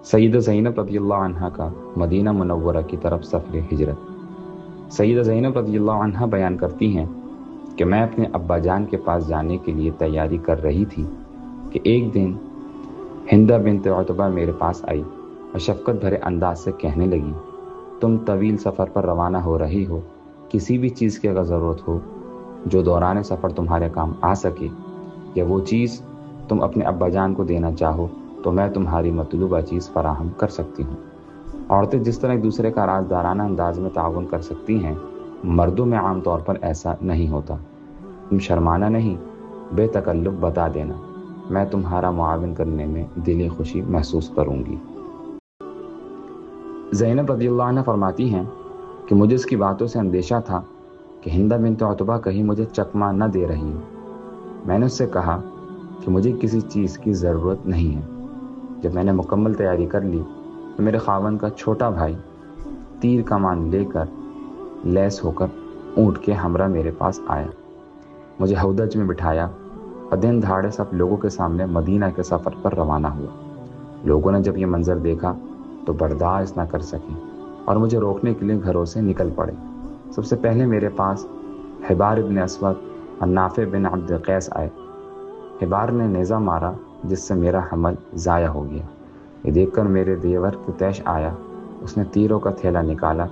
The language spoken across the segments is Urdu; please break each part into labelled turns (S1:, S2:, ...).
S1: سیدہ زینب رضی اللہ عنہ کا مدینہ منورہ کی طرف سفر ہجرت۔ سیدہ زینب رضی اللہ عنہ بیان کرتی ہیں کہ میں اپنے ابا جان کے پاس جانے کے لیے تیاری کر رہی تھی کہ ایک دن ہندہ بنت عتبہ میرے پاس آئی اور شفقت بھرے انداز سے کہنے لگی، تم طویل سفر پر روانہ ہو رہی ہو، کسی بھی چیز کی اگر ضرورت ہو جو دوران سفر تمہارے کام آ سکے، یا وہ چیز تم اپنے ابا جان کو دینا چاہو تو میں تمہاری مطلوبہ چیز فراہم کر سکتی ہوں۔ عورتیں جس طرح ایک دوسرے کا رازدارانہ انداز میں تعاون کر سکتی ہیں، مردوں میں عام طور پر ایسا نہیں ہوتا۔ تم شرمانا نہیں، بے تکلف بتا دینا، میں تمہارا معاون کرنے میں دلی خوشی محسوس کروں گی۔ زینب رضی اللہ عنہ فرماتی ہیں کہ مجھے اس کی باتوں سے اندیشہ تھا کہ ہندہ بنت عتبہ کہیں مجھے چکمہ نہ دے رہی ہوں۔ میں نے اس سے کہا کہ مجھے کسی چیز کی ضرورت نہیں ہے۔ جب میں نے مکمل تیاری کر لی تو میرے خاوند کا چھوٹا بھائی تیر کمان لے کر لیس ہو کر اونٹ کے ہمراہ میرے پاس آیا، مجھے ہودج میں بٹھایا اور دن دھاڑے سب لوگوں کے سامنے مدینہ کے سفر پر روانہ ہوا۔ لوگوں نے جب یہ منظر دیکھا تو برداشت نہ کر سکے اور مجھے روکنے کے لیے گھروں سے نکل پڑے۔ سب سے پہلے میرے پاس حبار بن اسود اور نافع بن عبد قیس آئے۔ حبار نے نیزہ مارا جس سے میرا حمل ضائع ہو گیا۔ یہ دیکھ کر میرے دیور قتیش آیا، اس نے تیروں کا تھیلا نکالا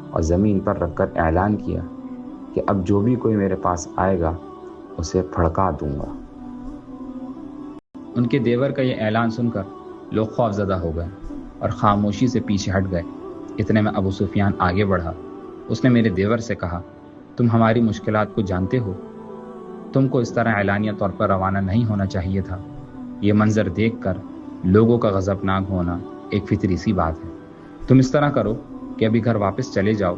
S1: اور زمین پر رکھ کر اعلان کیا کہ اب جو بھی کوئی میرے پاس آئے گا اسے پھڑکا دوں گا۔ ان کے دیور کا یہ اعلان سن کر لوگ خوف زدہ ہو گئے اور خاموشی سے پیچھے ہٹ گئے۔ اتنے میں ابو سفیان آگے بڑھا، اس نے میرے دیور سے کہا، تم ہماری مشکلات کو جانتے ہو، تم کو اس طرح اعلانیہ طور پر روانہ نہیں ہونا چاہیے تھا۔ یہ منظر دیکھ کر لوگوں کا غضبناک ہونا ایک فطری سی بات ہے۔ تم اس طرح کرو کہ ابھی گھر واپس چلے جاؤ،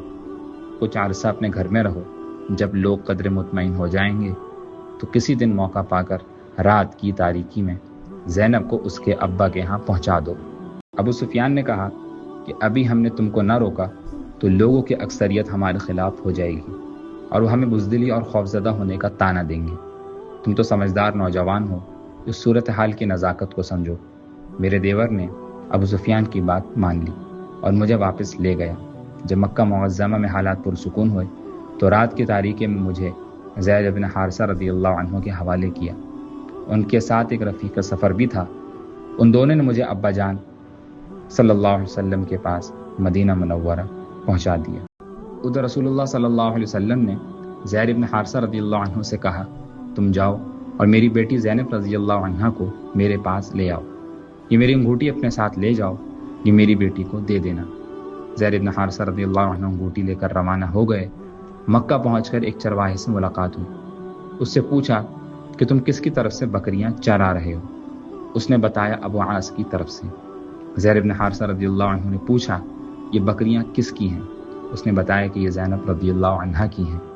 S1: کچھ عرصہ اپنے گھر میں رہو، جب لوگ قدر مطمئن ہو جائیں گے تو کسی دن موقع پا کر رات کی تاریکی میں زینب کو اس کے ابا کے ہاں پہنچا دو۔ ابو سفیان نے کہا کہ ابھی ہم نے تم کو نہ روکا تو لوگوں کی اکثریت ہمارے خلاف ہو جائے گی اور وہ ہمیں بزدلی اور خوفزدہ ہونے کا طعنہ دیں گے۔ تم تو سمجھدار نوجوان ہو، اس صورتحال کی نزاکت کو سمجھو۔ میرے دیور نے ابو سفیان کی بات مان لی اور مجھے واپس لے گیا۔ جب مکہ معظمہ میں حالات پرسکون ہوئے تو رات کی تاریکی میں مجھے زید بن حارثہ رضی اللہ عنہ کے حوالے کیا۔ ان کے ساتھ ایک رفیق سفر بھی تھا۔ ان دونوں نے مجھے ابا جان صلی اللہ علیہ وسلم کے پاس مدینہ منورہ پہنچا دیا۔ ادھر رسول اللہ صلی اللہ علیہ وسلم نے زید بن حارثہ رضی اللہ عنہ سے کہا، تم جاؤ اور میری بیٹی زینب رضی اللہ عنہ کو میرے پاس لے آؤ، یہ میری انگوٹھی اپنے ساتھ لے جاؤ، یہ میری بیٹی کو دے دینا۔ زید بن حارثہ رضی اللہ عنہ انگوٹھی لے کر روانہ ہو گئے۔ مکہ پہنچ کر ایک چرواہے سے ملاقات ہوئی۔ اس سے پوچھا کہ تم کس کی طرف سے بکریاں چرا رہے ہو؟ اس نے بتایا ابو عاص کی طرف سے۔ زید بن حارثہ رضی اللہ عنہ نے پوچھا، یہ بکریاں کس کی ہیں؟ اس نے بتایا کہ یہ زینب رضی اللہ عنہا کی ہیں۔